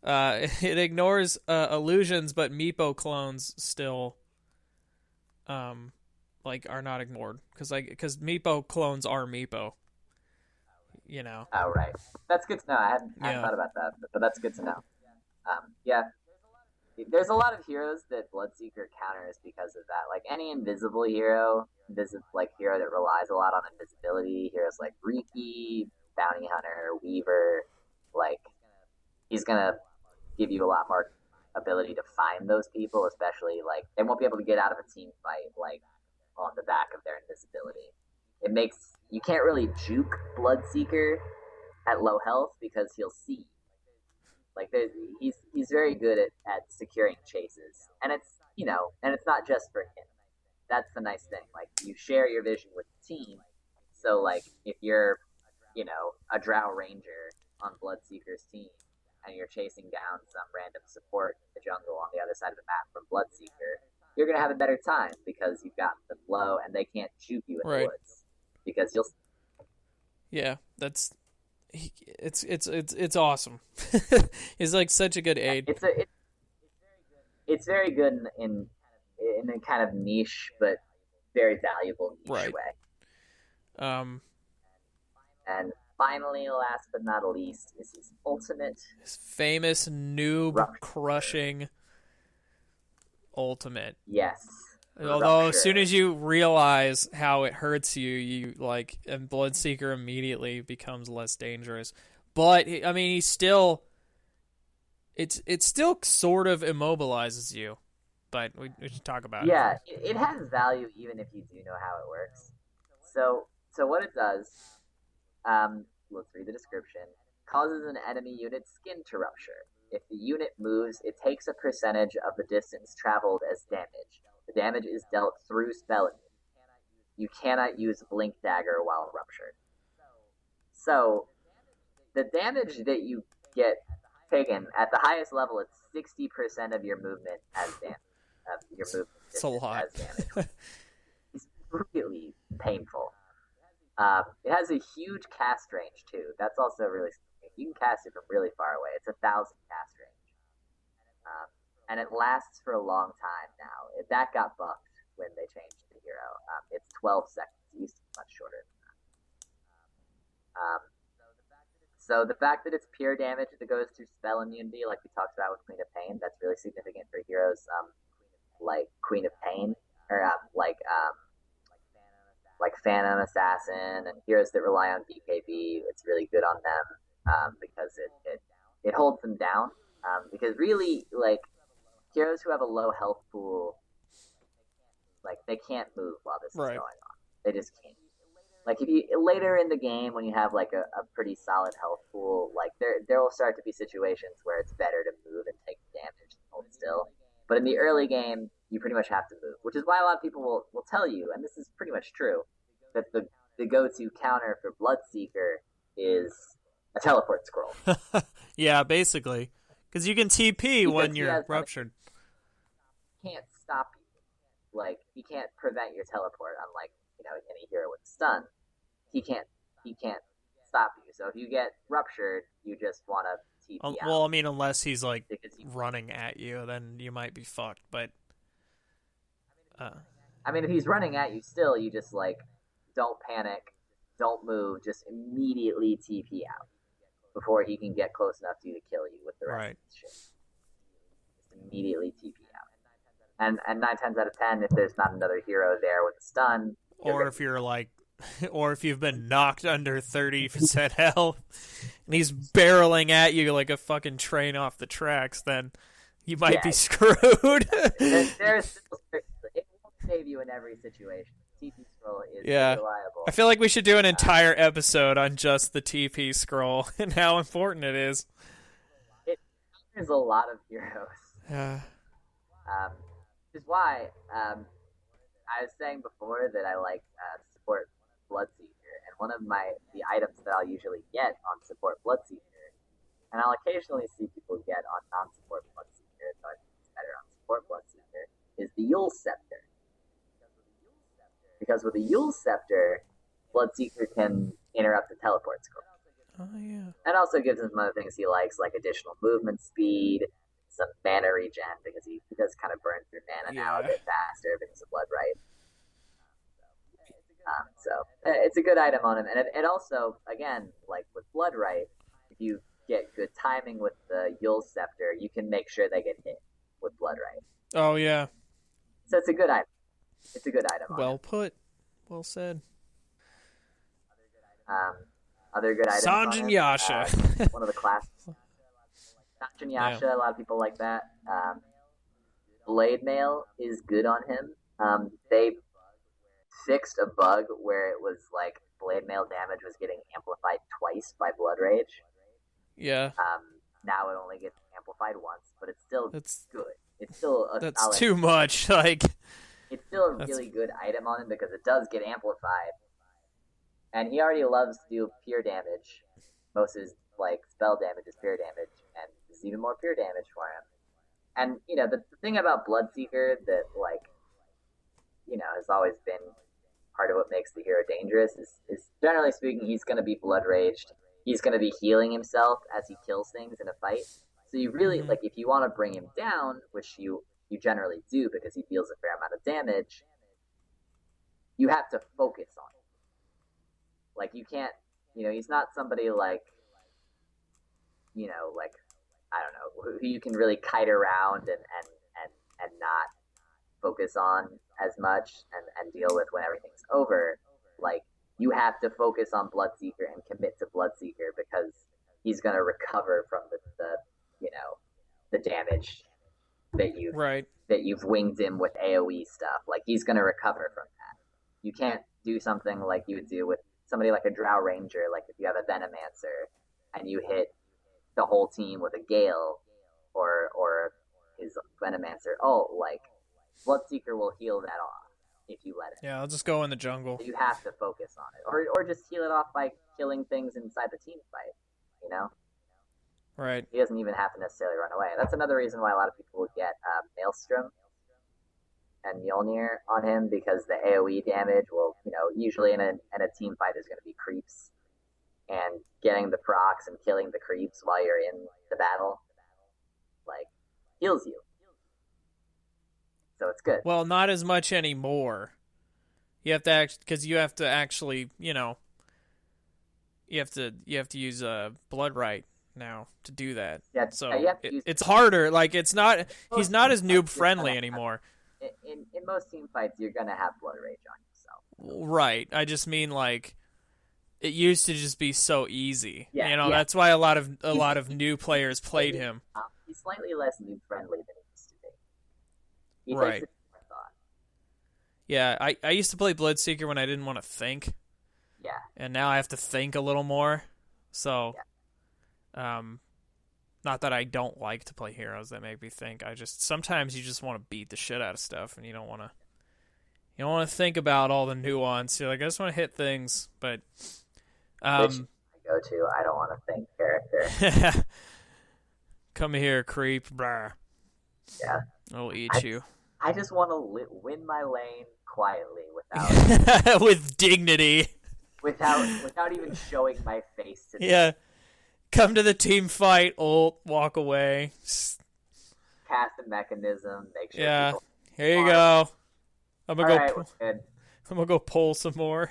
It ignores illusions, but Meepo clones still are not ignored, because Meepo clones are Meepo. Oh, right. That's good to know. I hadn't thought about that, but that's good to know. Yeah. There's a lot of heroes that Bloodseeker counters because of that. Like any invisible hero, hero that relies a lot on invisibility, heroes like Riki, Bounty Hunter, Weaver, he's gonna give you a lot more ability to find those people, especially they won't be able to get out of a team fight on the back of their invisibility. It makes you can't really juke Bloodseeker at low health because he'll see. He's very good at securing chases, and it's not just for him. That's the nice thing. You share your vision with the team. So if you're a Drow Ranger on Bloodseeker's team and you're chasing down some random support in the jungle on the other side of the map from Bloodseeker, you're gonna have a better time because you've got them low and they can't shoot you in the woods because you'll. Yeah, it's awesome. He's such a good aid. It's very good in a kind of niche but very valuable niche way. And finally, last but not least, is his ultimate. His famous noob-crushing ultimate. Yes. Although, as soon as you realize how it hurts you, and Bloodseeker immediately becomes less dangerous. But, I mean, he's still... It still sort of immobilizes you. But we should talk about it. Yeah, it has value even if you do know how it works. So what it does... let's read the description. Causes an enemy unit's skin to rupture. If the unit moves, it takes a percentage of the distance traveled as damage. The damage is dealt through spell. You cannot use Blink Dagger while ruptured. So, the damage that you get taken at the highest level, it's 60% of your movement as damage. It's a lot. It's really painful. It has a huge cast range too. That's also really significant. You can cast it from really far away. It's 1,000 cast range, and it lasts for a long time now. That got buffed when they changed the hero. It's 12 seconds. It used to be much shorter than that. So the fact that it's pure damage that goes through spell immunity, like we talked about with Queen of Pain, that's really significant for heroes like Queen of Pain, or like Phantom Assassin and heroes that rely on BKB. It's really good on them because it holds them down. Because really, like, heroes who have a low health pool, like, they can't move while this is going on. They just can't. Like, if you later in the game when you have like a pretty solid health pool, like there will start to be situations where it's better to move and take damage than hold still. But in the early game, you pretty much have to move, which is why a lot of people will tell you, and this is pretty much true, that the go-to counter for Bloodseeker is a teleport scroll. Yeah, basically, because you can TP when you're ruptured. Can't stop you. Like, he can't prevent your teleport, unlike any hero with stun. He can't stop you. So if you get ruptured, you just want to TP out. Well, I mean, unless he's like running at you, then you might be fucked. But I mean, if he's running at you still, you just like don't panic, don't move, just immediately TP out before he can get close enough to you to kill you with the rest of his shit. Just immediately TP out. And 9 times out of 10, if there's not another hero there with a stun, or if you're like, or if you've been knocked under 30% health and he's barreling at you like a fucking train off the tracks, then you might be screwed. There's still, it won't save you in every situation. TP scroll is reliable. I feel like we should do an entire episode on just the TP scroll and how important it is. There's a lot of heroes. Yeah. Which is why I was saying before that I like support Bloodseeker, and one of the items that I'll usually get on support Bloodseeker, and I'll occasionally see people get on non-support Bloodseeker, so I think it's better on support Bloodseeker, is the Yule Scepter. Because with the Yule Scepter, Bloodseeker can interrupt the teleport scroll. Oh, yeah. And also gives him some other things he likes, like additional movement speed, some mana regen, because he does kind of burn through mana now a bit faster because of Blood Right. So it's a good item on him. And it also, again, like with Blood Right, if you get good timing with the Yule Scepter, you can make sure they get hit with Blood Right. Oh, yeah. So it's a good item. It's a good item. Well put. Well said. Other good items. Sanjin Yasha. One of the classics. Sanjin Yasha, a lot of people like that. Blade Mail is good on him. They fixed a bug where it was like Blade Mail damage was getting amplified twice by Blood Rage. Yeah. Now it only gets amplified once, but it's still good. It's still a That's solid, too much. Like, it's still a really good item on him because it does get amplified. And he already loves to do pure damage. Most of his like spell damage is pure damage, and there's even more pure damage for him. And the thing about Bloodseeker that has always been part of what makes the hero dangerous is generally speaking, he's going to be blood raged. He's going to be healing himself as he kills things in a fight. So you really like, if you want to bring him down, which you generally do because he deals a fair amount of damage, you have to focus on him. Like, you can't, he's not somebody like, like, I don't know, who you can really kite around and not focus on as much and deal with when everything's over. Like, you have to focus on Bloodseeker and commit to Bloodseeker because he's going to recover from the damage that you've winged him with AoE stuff. Like, he's going to recover from that. You can't do something like you would do with somebody like a Drow Ranger, like if you have a Venomancer and you hit the whole team with a Gale or his Venomancer like Bloodseeker will heal that off if you let it. Yeah, I'll just go in the jungle. So you have to focus on it, or just heal it off by killing things inside the team fight. Right. He doesn't even have to necessarily run away. That's another reason why a lot of people will get Maelstrom and Mjolnir on him, because the AoE damage will, usually in a team fight there's going to be creeps, and getting the procs and killing the creeps while you're in the battle, like, heals you. So it's good. Well, not as much anymore. You have to because you have to actually, you have to use Blood Right now to do that. Yeah, so it's harder. Like, it's not. He's not as noob friendly anymore. In most team fights, you're gonna have Blood Rage on yourself. Right. I just mean, like, it used to just be so easy. Yeah. That's why a lot of new players played him. He's slightly less noob friendly than he used to be. He Right. takes it more thought. Yeah, I used to play Bloodseeker when I didn't want to think. Yeah. And now I have to think a little more. So, not that I don't like to play heroes that make me think. Sometimes you just want to beat the shit out of stuff, and you don't want to think about all the nuance. You're like, I just want to hit things, but Which I go to, I don't want to think character. Come here, creep. Blah. Yeah. I'll eat you. I just want to win my lane quietly without with dignity. Without even showing my face to them. Yeah. Come to the team fight, ult, walk away. Cast a mechanism, make sure people here you go. I'm gonna go pull some more.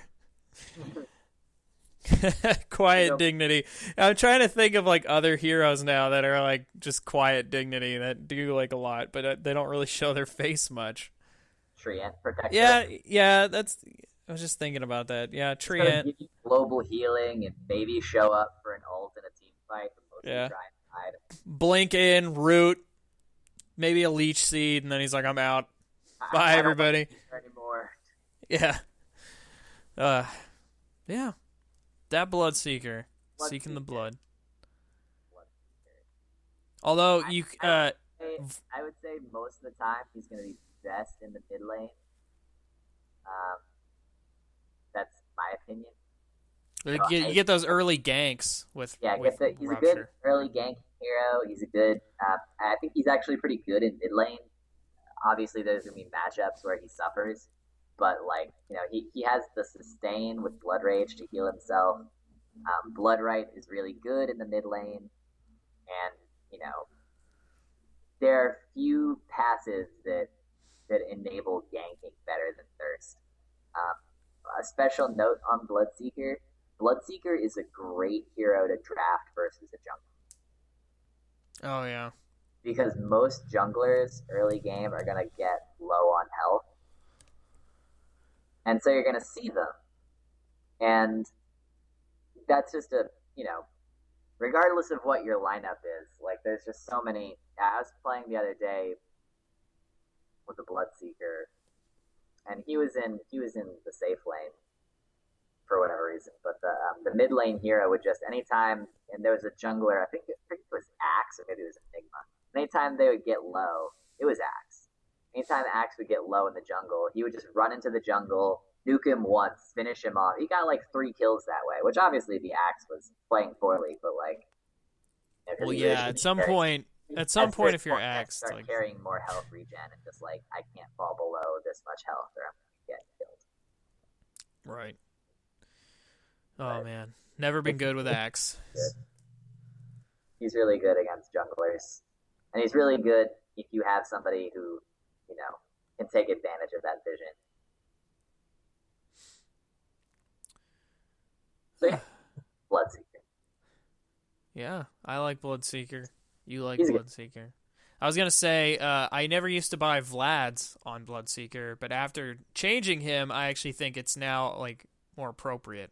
Quiet dignity. I'm trying to think of like other heroes now that are like just quiet dignity that do like a lot, but they don't really show their face much. Treant Protector. Yeah, I was just thinking about that. Yeah, Treant. Give you global healing and maybe show up for an ult in a team fight, but mostly try and hide. Blink in, root, maybe a leech seed, and then he's like, I'm out. Bye, everybody. Anymore. Yeah. Yeah. That Bloodseeker. Seeking the blood. Although, I would say most of the time he's going to be best in the mid lane. That's my opinion. You get those early ganks with. Yeah, with he's a good early gank hero. He's a good. I think he's actually pretty good in mid lane. Obviously, there's gonna be matchups where he suffers, but he has the sustain with Blood Rage to heal himself. Blood Right is really good in the mid lane, and there are few passives that enable ganking better than Thirst. A special note on Bloodseeker. Bloodseeker is a great hero to draft versus a jungler. Oh, yeah. Because most junglers early game are going to get low on health. And so you're going to see them. And that's just regardless of what your lineup is, there's just so many. I was playing the other day with a Bloodseeker, and he was in the safe lane for whatever reason. But the mid lane hero would just anytime, and there was a jungler. I think it was Axe or maybe it was Enigma. Anytime they would get low, it was Axe. Anytime Axe would get low in the jungle, he would just run into the jungle, nuke him once, finish him off. He got 3 kills that way, which obviously the Axe was playing poorly, but well, yeah, at some point, if you're Axe, start carrying more health regen and just I can't fall below this much health or I'm gonna get killed. Right. Oh man, never been good with Axe. He's really good against junglers, and he's really good if you have somebody who can take advantage of that vision. So yeah, Bloodseeker. Yeah, I like Bloodseeker. You like He's Bloodseeker. Good. I was going to say, I never used to buy Vlad's on Bloodseeker, but after changing him, I actually think it's now, more appropriate.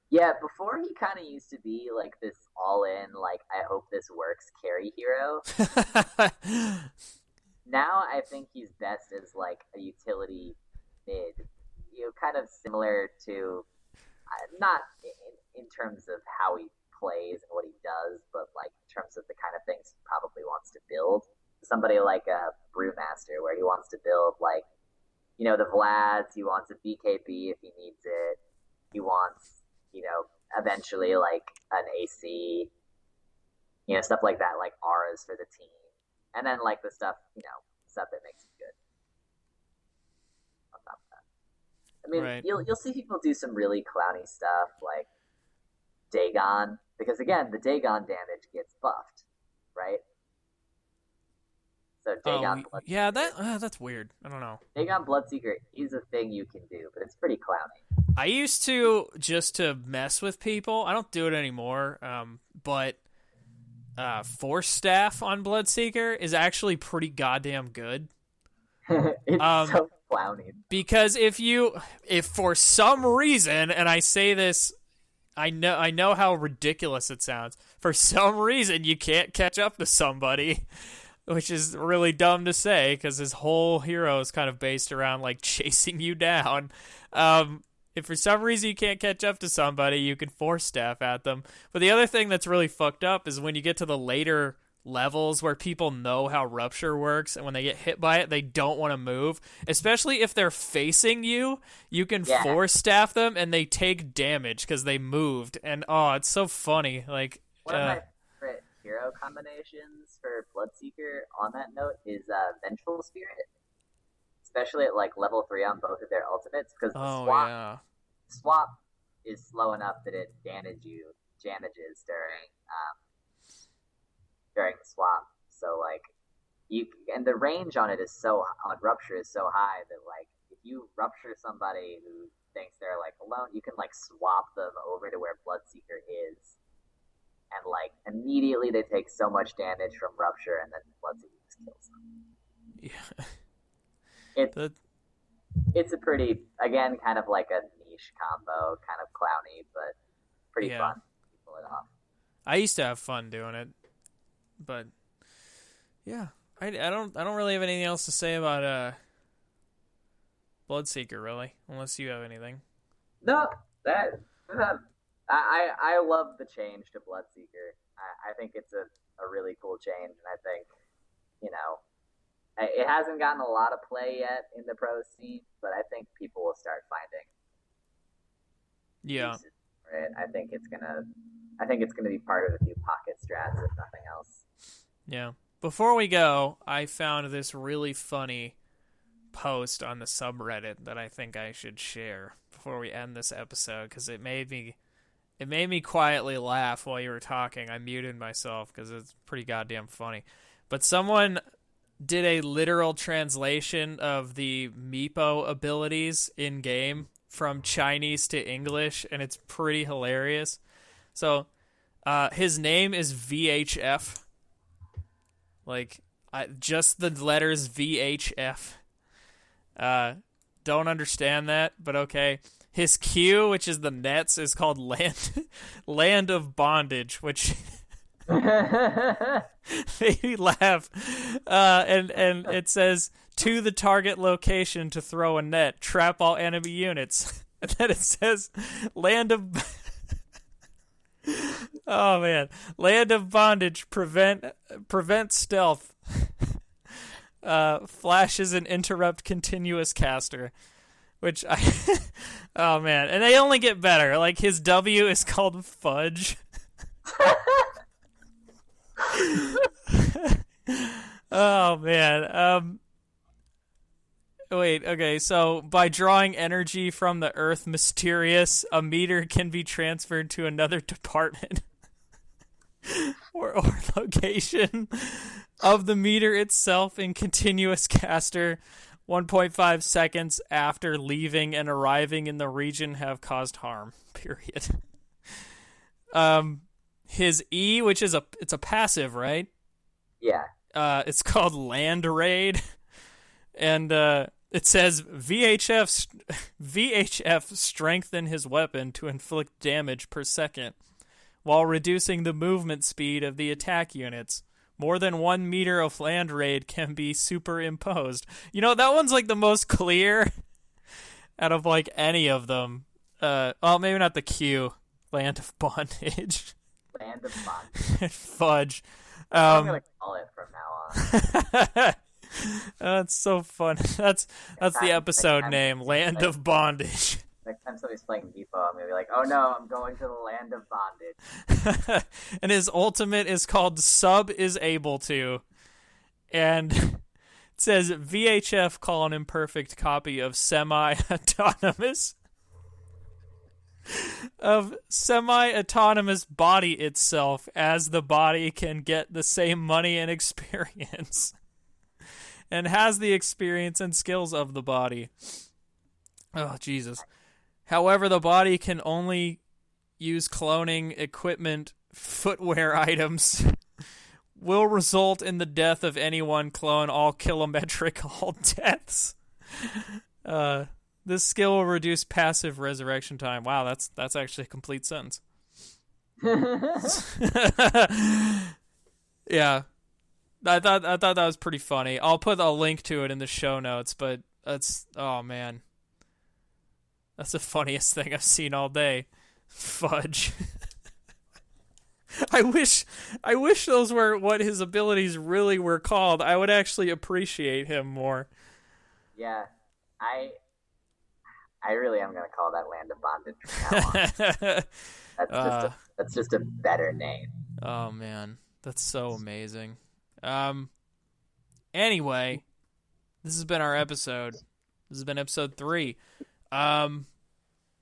Yeah, before he kind of used to be, this all-in, I hope this works carry hero. Now I think he's best as, a utility mid. Kind of similar to, not in terms of how he plays and what he does, but in terms of the kind of things he probably wants to build. Somebody like a Brewmaster, where he wants to build the Vlads, he wants a BKB if he needs it, he wants eventually an AC, stuff like that, auras for the team, and then the stuff that makes him good. On top of that, I mean, right. You'll see people do some really clowny stuff like Dagon, because again, the Dagon damage gets buffed, right? So Dagon Bloodseeker. Yeah, that's weird. I don't know. Dagon Bloodseeker is a thing you can do, but it's pretty clowny. I used to just to mess with people. I don't do it anymore. But Force Staff on Bloodseeker is actually pretty goddamn good. It's so clowny. Because if for some reason, and I say this I know how ridiculous it sounds. For some reason, you can't catch up to somebody, which is really dumb to say because his whole hero is kind of based around like chasing you down. If for some reason you can't catch up to somebody, you can force staff at them. But the other thing that's really fucked up is when you get to the later levels where people know how Rupture works, and when they get hit by it, they don't want to move. Especially if they're facing you, you can force staff them, and they take damage because they moved. And it's so funny. Like one of my favorite hero combinations for Bloodseeker on that note is Vengeful Spirit, especially at like level 3 on both of their ultimates, because the swap is slow enough that it damages during the swap. So like and the range on it is on Rupture is so high that like if you rupture somebody who thinks they're like alone, you can like swap them over to where Bloodseeker is, and like immediately they take so much damage from Rupture, and then Bloodseeker just kills them. Yeah. It's a pretty, again, kind of like a niche combo, kind of clowny, but pretty fun to pull it off. I used to have fun doing it, but yeah, I don't really have anything else to say about Bloodseeker, really, unless you have anything. No, I love the change to Bloodseeker. I think it's a really cool change, and I think, it hasn't gotten a lot of play yet in the pro scene, but I think people will start finding uses for it. I think it's gonna be part of a few pocket strats, if nothing else. Yeah. Before we go, I found this really funny post on the subreddit that I think I should share before we end this episode, because it made me quietly laugh while you were talking. I muted myself because it's pretty goddamn funny. But someone did a literal translation of the Meepo abilities in game from Chinese to English, and it's pretty hilarious. So, his name is VHF. Like, just the letters VHF. Don't understand that, but okay. His Q, which is the nets, is called Land of Bondage, which made me laugh. And it says, to the target location to throw a net, trap all enemy units. And then it says, Land of oh man, Land of Bondage, prevent stealth. Flashes and interrupt continuous caster. Which oh man, and they only get better. Like his W is called Fudge. Oh man. Wait, okay, so by drawing energy from the Earth Mysterious, a meter can be transferred to another department or location of the meter itself in continuous caster. 1.5 seconds after leaving and arriving in the region have caused harm. Period. His E, which is it's a passive, right? Yeah. It's called Land Raid, and it says VHF strengthen his weapon to inflict damage per second, while reducing the movement speed of the attack units. More than 1 meter of Land Raid can be superimposed. You know, that one's like the most clear out of like any of them. Well, maybe not the Q. Land of Bondage. Land of Bondage. Fudge. I'm gonna call it from now on. That's so fun. That's the episode name, Land of Bondage. Next time somebody's playing Meepo, I'm gonna be like, oh no, I'm going to the Land of Bondage. And his ultimate is called Sub is Able To. And it says VHF call an imperfect copy of semi-autonomous body itself, as the body can get the same money and experience and has the experience and skills of the body. Oh, Jesus. However, the body can only use cloning equipment, footwear items, will result in the death of anyone clone, all kilometric, all deaths. This skill will reduce passive resurrection time. Wow, that's actually a complete sentence. Yeah. I thought that was pretty funny. I'll put a link to it in the show notes, but oh man. That's the funniest thing I've seen all day. Fudge. I wish those were what his abilities really were called. I would actually appreciate him more. Yeah. I really am gonna call that Land of Bondage from now on. That's just a better name. Oh man. That's so amazing. Anyway, this has been our episode. This has been episode 3.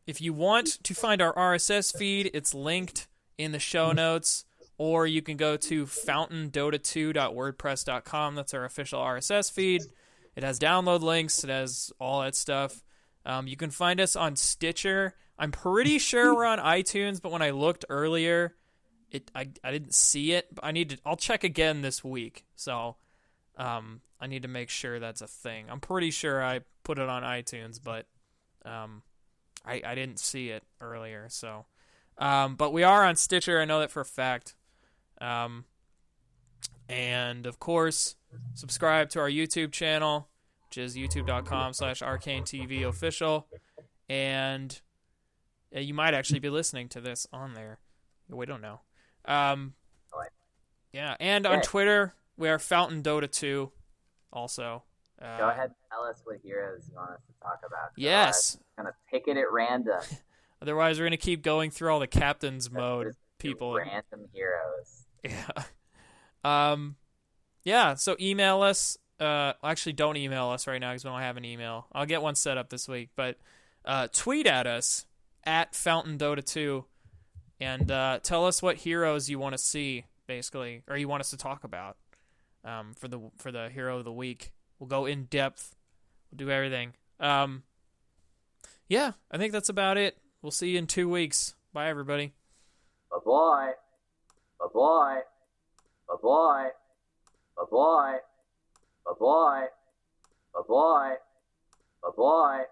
If you want to find our RSS feed, it's linked in the show notes, or you can go to fountaindota2.wordpress.com. That's our official RSS feed. It has download links. It has all that stuff. You can find us on Stitcher. I'm pretty sure we're on iTunes, but when I looked earlier, I didn't see it. I'll check again this week. So I need to make sure that's a thing. I'm pretty sure I put it on iTunes, but I didn't see it earlier. So, but we are on Stitcher. I know that for a fact. And of course, subscribe to our YouTube channel, which is youtube.com/ArcaneTVOfficial. And you might actually be listening to this on there. We don't know. Yeah, and on Twitter, we are Fountain Dota 2 also. Go ahead and tell us what heroes you want us to talk about. Yes. Kind of pick it at random. Otherwise, we're going to keep going through all the captain's mode people. Random heroes. Yeah. Yeah, so email us. Actually, don't email us right now because we don't have an email. I'll get one set up this week. But tweet at us at Fountain Dota 2 and tell us what heroes you want to see, basically, or you want us to talk about for the hero of the week. We'll go in depth. We'll do everything. Yeah, I think that's about it. We'll see you in 2 weeks. Bye, everybody. Bye-bye. Bye-bye. Bye-bye. Bye-bye. Bye-bye. Bye-bye. Bye-bye.